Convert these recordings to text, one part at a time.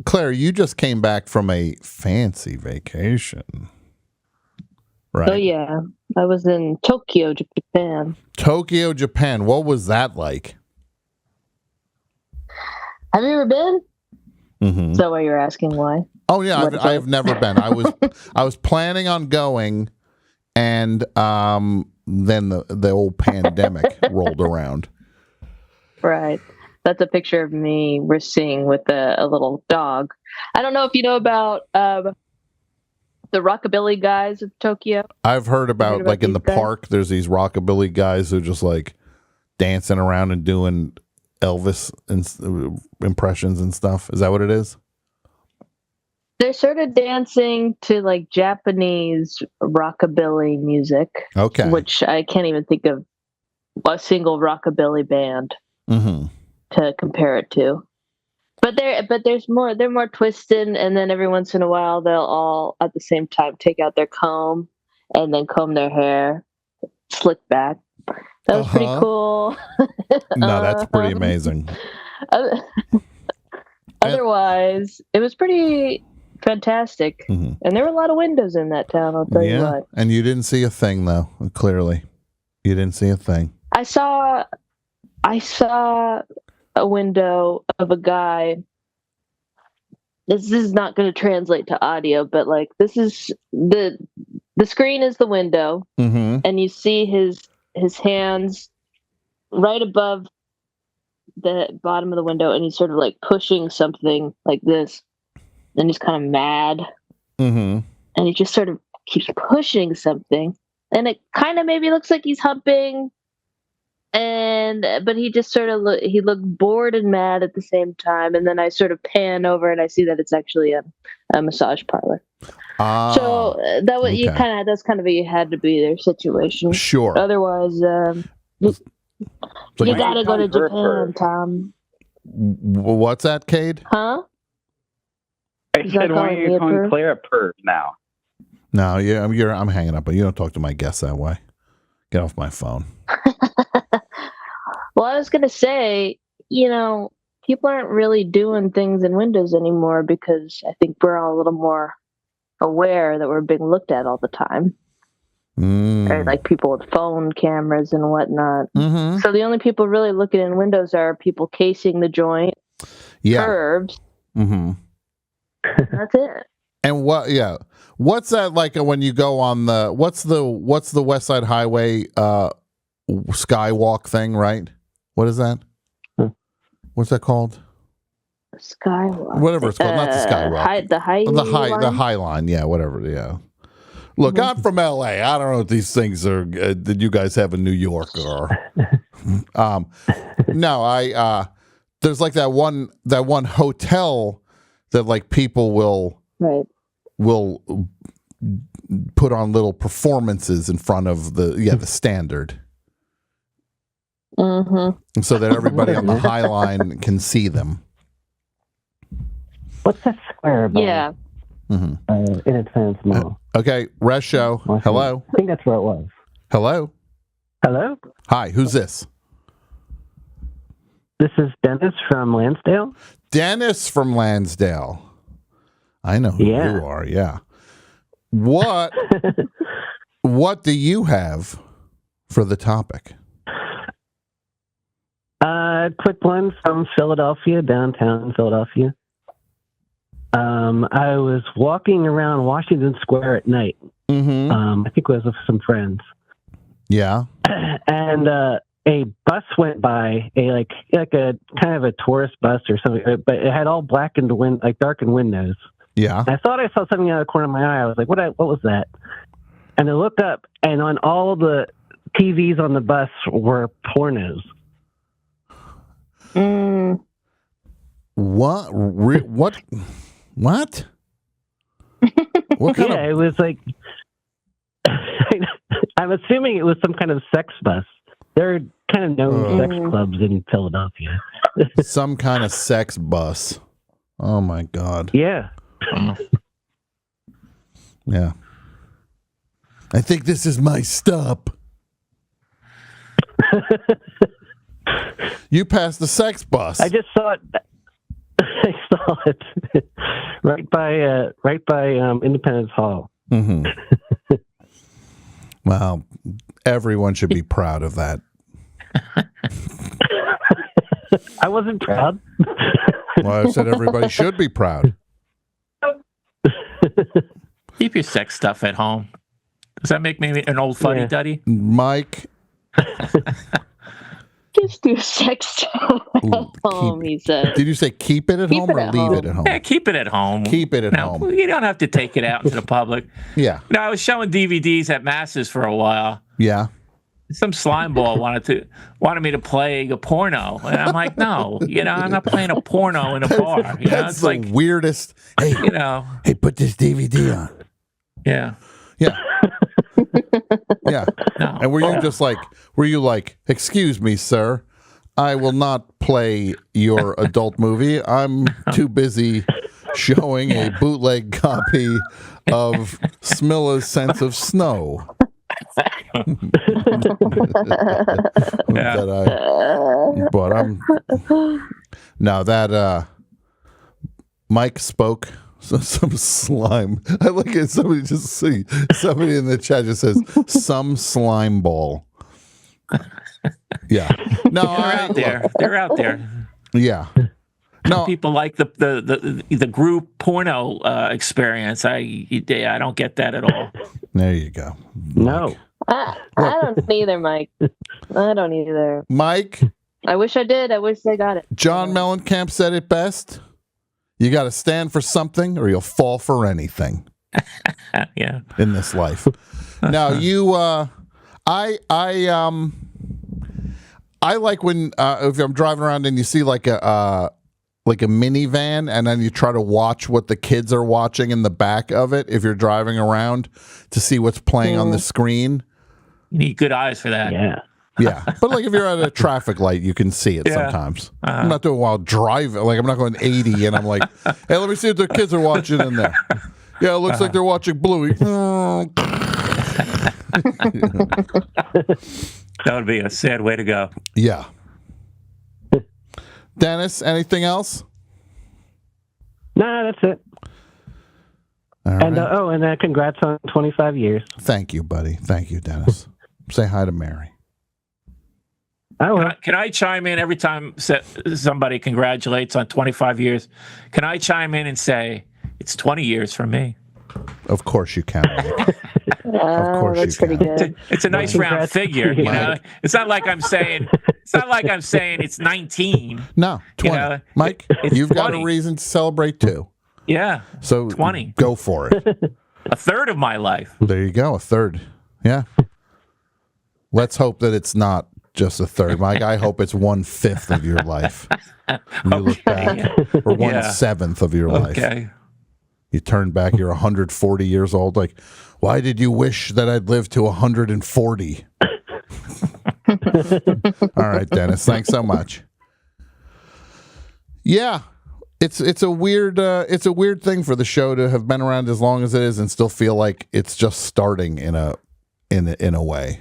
Claire, you just came back from a fancy vacation, right? Oh yeah, I was in Tokyo, Japan. Tokyo, Japan. What was that like? Have you ever been? Mm-hmm. Is that why you're asking why? Oh yeah, I've never been. I was planning on going, and then the old pandemic rolled around. Right. That's a picture of me we're seeing with a little dog. I don't know if you know about the Rockabilly guys of Tokyo. I've heard about like in the guys? park, there's these Rockabilly guys who just like dancing around and doing Elvis impressions and stuff. Is that what it is? They're sort of dancing to like Japanese rockabilly music. Okay. Which I can't even think of a single rockabilly band to compare it to. But there's more. They're more twisted, and then every once in a while they'll all at the same time take out their comb and then comb their hair, slick back. That was pretty cool. No, that's pretty amazing. Otherwise, it was pretty fantastic, and there were a lot of windows in that town. I'll tell you what. And you didn't see a thing, though. Clearly, you didn't see a thing. I saw a window of a guy. This is not going to translate to audio, but like this is the screen is the window, and you see his hands right above the bottom of the window, and he's sort of like pushing something like this, and he's kind of mad, and he just sort of keeps pushing something, and it kind of maybe looks like he's humping, but he just sort of he looked bored and mad at the same time, and then I sort of pan over and I see that it's actually a massage parlor. So that was you kind of that's kind of a you had to be there situation. Sure. Otherwise, you gotta go to Japan, Tom. What's that, Cade? Huh? I said, why are you calling Claire a perv now? No, I'm hanging up, but you don't talk to my guests that way. Get off my phone. Well, I was gonna say, people aren't really doing things in Windows anymore because I think we're all a little more aware that we're being looked at all the time. Or like people with phone cameras and whatnot. So the only people really looking in Windows are people casing the joint, curves. That's it. And what's that like when you go on what's the West Side Highway skywalk thing, right? What is that? What's that called? Skywalk. Whatever it's called, not the skywalk. The high line, yeah, whatever, yeah. Look, I'm from LA. I don't know what these things are that you guys have in New York or. No, there's like that one hotel that like people will put on little performances in front of the standard. So that everybody on the High Line can see them. What's that square about? Yeah. In Advance Mall. Okay, rest show. Hello. I think that's where it was. Hello. Hello. Hi, who's this? This is Dennis from Lansdale. Dennis from Lansdale. I know who you are. Yeah. What do you have for the topic? Quick one from Philadelphia, downtown Philadelphia. I was walking around Washington Square at night. I think it was with some friends. Yeah. And a bus went by, a kind of a tourist bus or something, but it had all darkened windows. Yeah. And I thought I saw something out of the corner of my eye. I was like, what was that? And I looked up, and on all the TVs on the bus were pornos. What? What? What? What kind of... it was like... I'm assuming it was some kind of sex bus. There are kind of known sex clubs in Philadelphia. Some kind of sex bus. Oh, my God. Yeah. Yeah. I think this is my stop. You passed the sex bus. I just saw it. I saw it right by Independence Hall. Mm-hmm. Well, everyone should be proud of that. I wasn't proud. Well, I said everybody should be proud. Keep your sex stuff at home. Does that make me an old fuddy-duddy? Mike. Just do sex stuff at home, he said. Did you say keep it at home or leave it at home? Yeah, keep it at home. Keep it at home. You don't have to take it out into the public. Yeah. I was showing DVDs at masses for a while. Yeah. Some slime ball wanted me to play a porno, and I'm like, no, I'm not playing a porno in a bar. That's it's the like weirdest. Hey, hey, put this DVD on. Yeah. Yeah. Yeah. No. And were you like, excuse me, sir, I will not play your adult movie. I'm too busy showing a bootleg copy of Smilla's Sense of Snow. Mike spoke some slime. I look at somebody somebody in the chat just says some slime ball. Yeah. No, they're out there. Yeah. No, people like the group porno experience. I don't get that at all. There you go. No. I don't either, Mike. I don't either. Mike? I wish I did. I wish I got it. John Mellencamp said it best. You got to stand for something or you'll fall for anything. Yeah. In this life. Now, I like when if I'm driving around and you see like a minivan and then you try to watch what the kids are watching in the back of it if you're driving around to see what's playing on the screen. You need good eyes for that. Yeah. Yeah. But like if you're at a traffic light, you can see it sometimes. I'm not doing while driving. Like I'm not going 80 and I'm like, hey, let me see what the kids are watching in there. Yeah, it looks like they're watching Bluey. That would be a sad way to go. Yeah. Dennis, anything else? No, that's it. All and right. and congrats on 25 years. Thank you, buddy. Thank you, Dennis. Say hi to Mary. Can I chime in every time somebody congratulates on 25 years? Can I chime in and say, it's 20 years for me? Of course you can. Of course that's you pretty can. good. It's a nice round figure, you know. It's not like I'm saying it's 19. No, 20. Mike, you've 20. got a reason to celebrate too. Yeah. So 20. Go for it. A third of my life. There you go, a third. Yeah. Let's hope that it's not just a third. Mike, I hope it's 1/5 of your life. When you look back, or 1/7 of your life. Okay. You turn back, you're 140 years old. Like, why did you wish that I'd lived to 140? All right, Dennis. Thanks so much. Yeah, it's a weird thing for the show to have been around as long as it is and still feel like it's just starting in a way.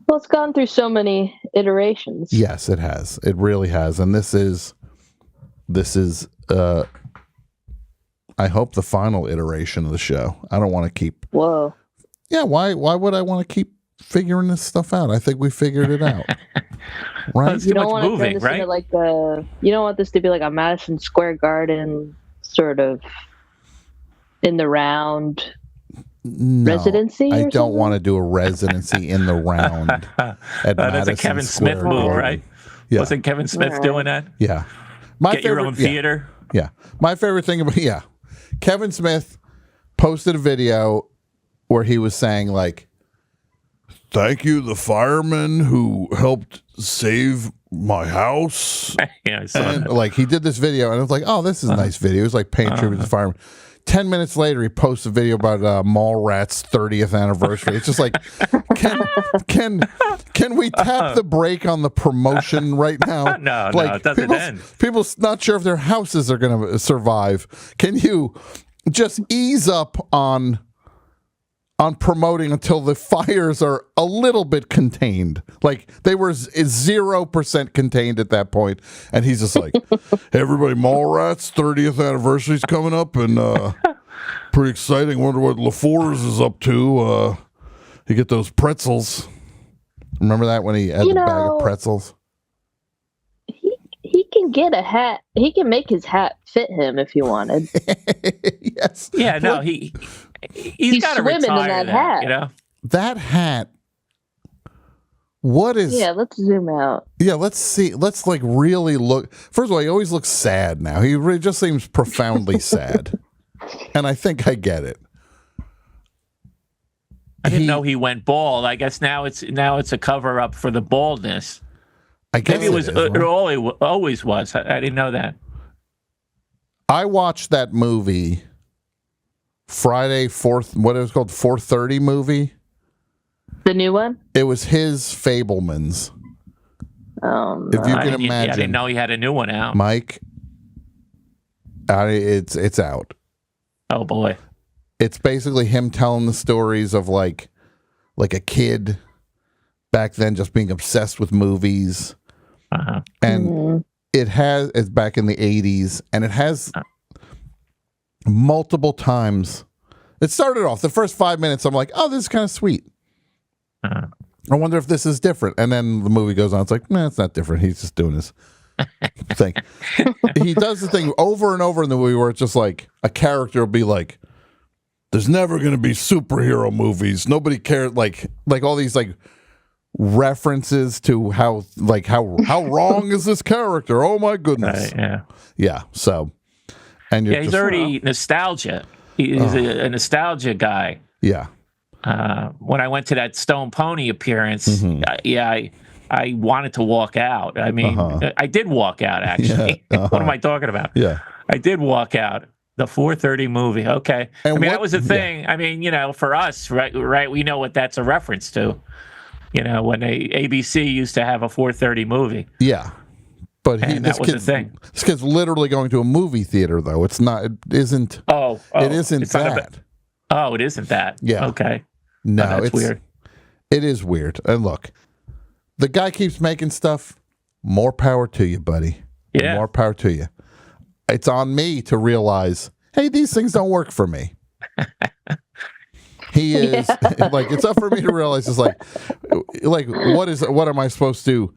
Well, it's gone through so many iterations. Yes, it has. It really has. And this is I hope the final iteration of the show. I don't want to keep. Whoa. Yeah, why would I want to keep figuring this stuff out? I think we figured it out. Right? You don't want to turn this into like you don't want this to be like a Madison Square Garden sort of in the round residency. I don't want to do a residency in the round at That's a Kevin Square Smith move, Garden. right? Yeah. Wasn't Kevin Smith doing that? Yeah. Get your own theater. Yeah. My favorite thing about Kevin Smith posted a video where he was saying like, thank you, the firemen who helped save my house. Yeah, I saw that. Like he did this video and I was like, oh, this is a nice video. It was like paying tribute to the firemen. 10 minutes later, he posts a video about Mallrats' 30th anniversary. It's just like, can we tap the brake on the promotion right now? No, like, it doesn't end. People's not sure if their houses are going to survive. Can you just ease up on on promoting until the fires are a little bit contained. Like they were 0% contained at that point. And he's just like, hey, everybody, Mallrats 30th anniversary is coming up and pretty exciting. Wonder what LaFours is up to. You get those pretzels. Remember that when he had the bag of pretzels? He can get a hat. He can make his hat fit him if he wanted. Yes. Yeah, no, he's got to retire in that hat. You know? That hat. What is... Yeah, let's zoom out. Yeah, let's see. Let's like really look. First of all, he always looks sad now. He really just seems profoundly sad. And I think I get it. I didn't know he went bald. I guess now it's a cover up for the baldness. I guess maybe it always was. I didn't know that. I watched that movie Friday 4th. What it was called, 4:30 movie. The new one. It was his Fabelmans. No. If you can imagine, I didn't know he had a new one out. Mike. It's out. Oh boy. It's basically him telling the stories of like a kid back then just being obsessed with movies. Uh-huh. And it's back in the 80s, and it has multiple times. It started off the first 5 minutes. I'm like, oh, this is kind of sweet. Uh-huh. I wonder if this is different. And then the movie goes on. It's like, nah, it's not different. He's just doing his thing. He does the thing over and over in the movie where it's just like a character will be like, there's never going to be superhero movies. Nobody cares. Like all these like references to how wrong is this character? Oh my goodness. Right, yeah. So, and you're he's already nostalgia. He's a nostalgia guy. Yeah. When I went to that Stone Pony appearance, I wanted to walk out. I mean, I did walk out actually. Yeah, What am I talking about? Yeah, I did walk out. The 4:30 movie. Okay. And I mean, that was a thing. Yeah. I mean, for us, right, we know what that's a reference to. When ABC used to have a 4:30 movie. Yeah. But that was the thing. This kid's literally going to a movie theater, though. It isn't. It isn't that. It isn't that. Yeah. Okay. No, it's weird. It is weird. And look, the guy keeps making stuff. More power to you, buddy. Yeah. More power to you. It's on me to realize, hey, these things don't work for me. He is like, it's up for me to realize it's like what am I supposed to,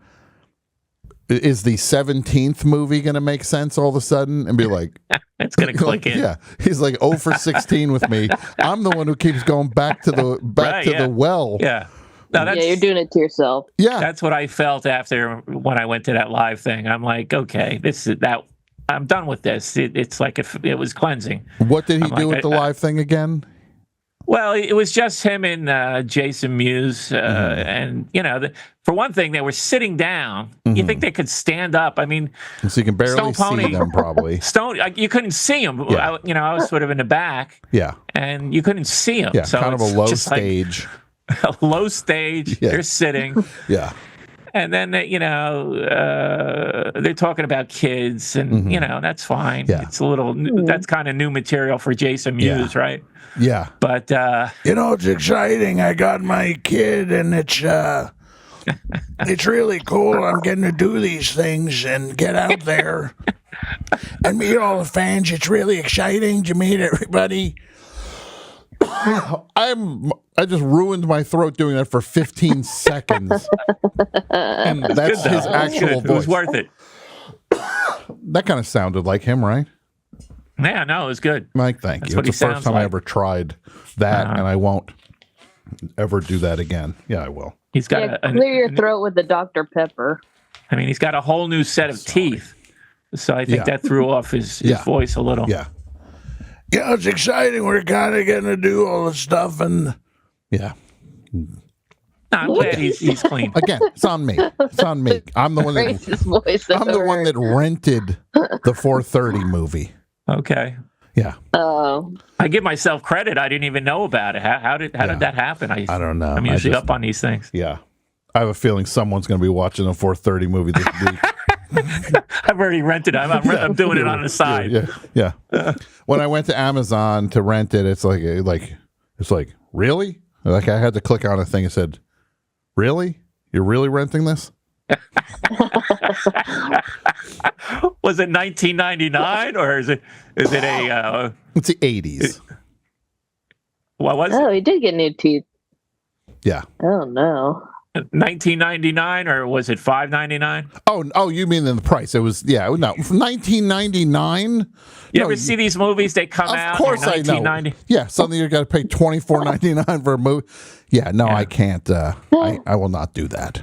is the 17th movie going to make sense all of a sudden and be like, it's going to click in. Yeah. He's like 0 for 16 with me. I'm the one who keeps going back to the the well. Yeah. No, you're doing it to yourself. Yeah. That's what I felt after when I went to that live thing. I'm like, okay, I'm done with this. It's like it was cleansing. What did he do with the live thing again? Well, it was just him and Jason Mewes. And, for one thing, they were sitting down. You think they could stand up. I mean, so you can barely see them probably. You couldn't see them. Yeah. I was sort of in the back. Yeah. And you couldn't see them. Yeah, so kind of a low stage. A low stage. Yeah. They're sitting. Yeah. And then, they're talking about kids, and, that's fine. Yeah. It's a little, that's kind of new material for Jason Mewes, right? Yeah. But, it's exciting. I got my kid, and it's really cool. I'm getting to do these things and get out there and meet all the fans. It's really exciting to meet everybody. I just ruined my throat doing that for 15 seconds. And that's his actual voice. It was worth it. That kind of sounded like him, right? Yeah, no, it was good. Mike, thank you. It's the first time I ever tried that, and I won't ever do that again. Yeah, I will. He's got clear your throat with the Dr. Pepper. I mean, he's got a whole new set of teeth. So I think that threw off his voice a little. Yeah. Yeah, it's exciting. We're kind of getting to do all this stuff, and no, I'm glad he's clean. Again, it's on me. It's on me. I'm the one that rented the 4:30 movie. Okay. Yeah. Oh. I give myself credit. I didn't even know about it. How did that happen? I don't know. I'm usually up on these things. Yeah. I have a feeling someone's going to be watching a 4:30 movie this week. I've already rented it. I'm doing it on the side. Yeah. When I went to Amazon to rent it, it's like really? Like I had to click on a thing and said, really? You're really renting this? Was it 1999 or is it a? It's the 80s. What was Oh, it? he did get new teeth. Yeah. Oh no. 1999 or was it $5.99? Oh, you mean in the price? It was 1999. You ever see these movies? They come out. Of course, I know. Yeah, suddenly you got to pay $24.99 for a movie. Yeah, no, I can't. I will not do that.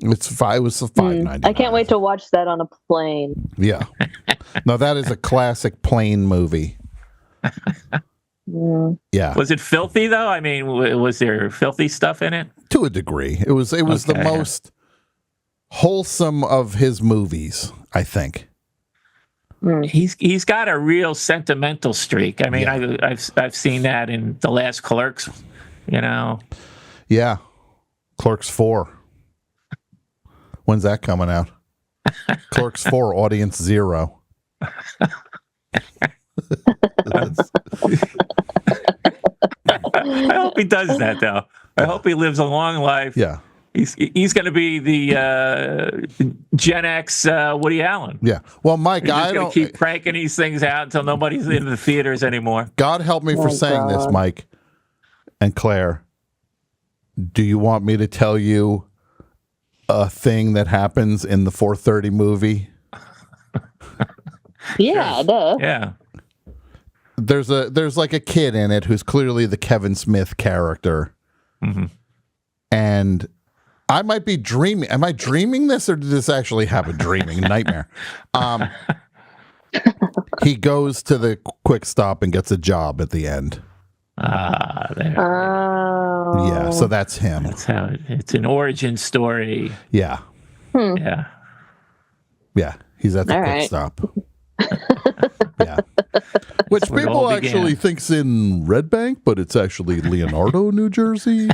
It was $5.99. I can't wait to watch that on a plane. Yeah, no, that is a classic plane movie. Yeah. Was it filthy though? I mean, was there filthy stuff in it? To a degree, it was the most wholesome of his movies, I think. He's got a real sentimental streak. I mean, I've seen that in the last Clerks. You know. Yeah, Clerks 4. When's that coming out? Clerks 4, Audience 0. I hope he does that, though. I hope he lives a long life. Yeah. He's going to be the Gen X Woody Allen. Yeah. Well, Mike, I don't keep cranking these things out until nobody's in the theaters anymore. God help me for saying this, Mike and Claire. Do you want me to tell you a thing that happens in the 4:30 movie? Yeah, duh. Yeah. There's like a kid in it who's clearly the Kevin Smith character. Mm-hmm. And I might be dreaming. Am I dreaming this or did this actually happen? Dreaming nightmare. He goes to the Quick Stop and gets a job at the end. There. Yeah, so that's him. That's how it's an origin story. Yeah. Yeah. Yeah, he's at the Quick Stop. Yeah. Which people actually think's in Red Bank, but it's actually Leonardo, New Jersey.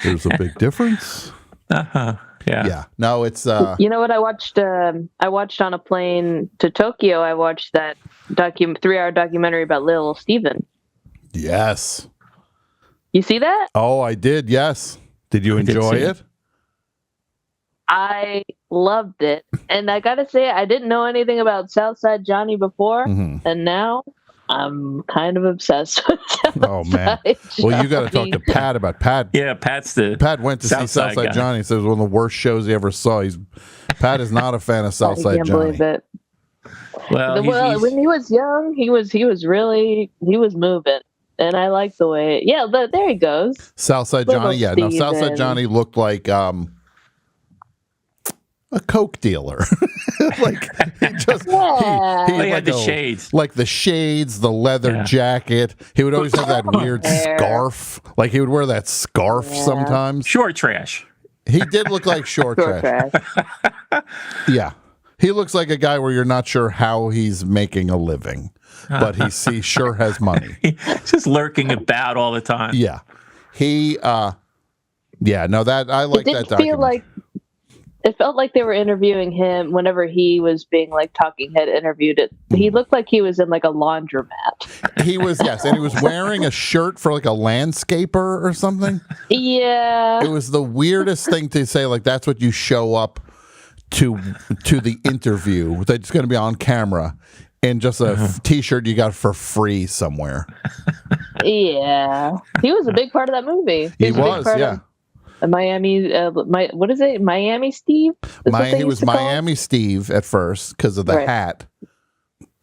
There's a big difference. Yeah. Yeah. No, it's You know what I watched? I watched on a plane to Tokyo. I watched that 3-hour documentary about Little Steven. Yes. You see that? Oh, I did. Yes. Did you enjoy it? I loved it. And I got to say, I didn't know anything about Southside Johnny before. And now I'm kind of obsessed with Southside Johnny. Well, you got to talk to Pat about Pat. Yeah, Pat went to see Southside Johnny. Says it was one of the worst shows he ever saw. Pat is not a fan of Southside Johnny. I can't believe it. Well, when he was young, he was moving. And I like the way, but there he goes. Southside Johnny, yeah. No, Southside Johnny looked like a coke dealer. Like he just he had the shades, like the shades, the leather jacket. He would always have that weird scarf. Like he would wear that scarf sometimes. Short trash. He did look like short trash. Yeah, he looks like a guy where you're not sure how he's making a living. But he sure has money. Just lurking about all the time. Yeah. That I like that documentary. It felt like they were interviewing him whenever he was being like talking head interviewed. He looked like he was in like a laundromat. He was, yes, and he was wearing a shirt for like a landscaper or something. Yeah. It was the weirdest thing to say, like that's what you show up to the interview that's going to be on camera. And just a T-shirt you got for free somewhere. Yeah, he was a big part of that movie. He was, yeah. Miami, what is it? Miami Steve? He was Miami Steve at first because of the hat,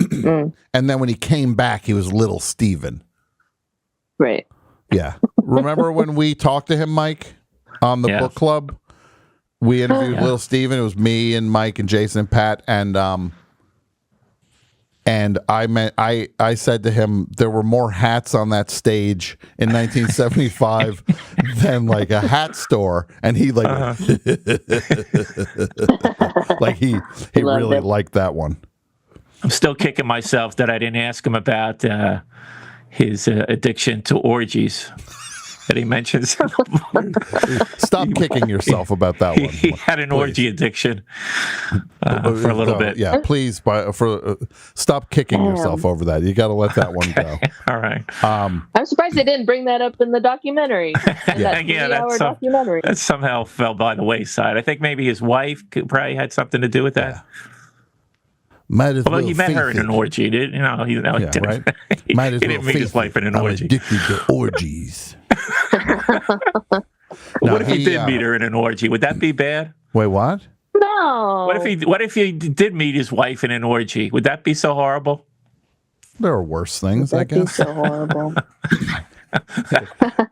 and then when he came back, he was Little Steven. Right. Yeah. Remember when we talked to him, Mike, on the book club? We interviewed Little Steven. It was me and Mike and Jason and Pat and I said to him, there were more hats on that stage in 1975 than like a hat store. And he like, like he really liked that one. I'm still kicking myself that I didn't ask him about his addiction to orgies. that he mentions. Stop kicking yourself about that one. He had an orgy addiction for a little bit. Yeah, please. Stop kicking yourself over that. You got to let that one go. All right. I'm surprised they didn't bring that up in the documentary. That somehow fell by the wayside. I think maybe his wife probably had something to do with that. Yeah. Might as Although well he met her in an orgy, didn't he? Right. Might as he didn't meet his wife in an orgy. I'm addicted to orgies. What if he did meet her in an orgy? Would that be bad? Wait, what? No. What if he did meet his wife in an orgy? Would that be so horrible? There are worse things, I guess. So horrible.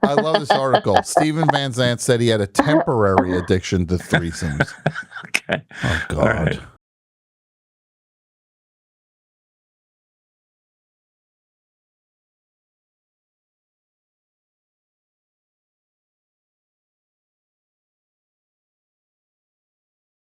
I love this article. Stephen Van Zandt said he had a temporary addiction to threesomes. Okay. Oh, God. All right.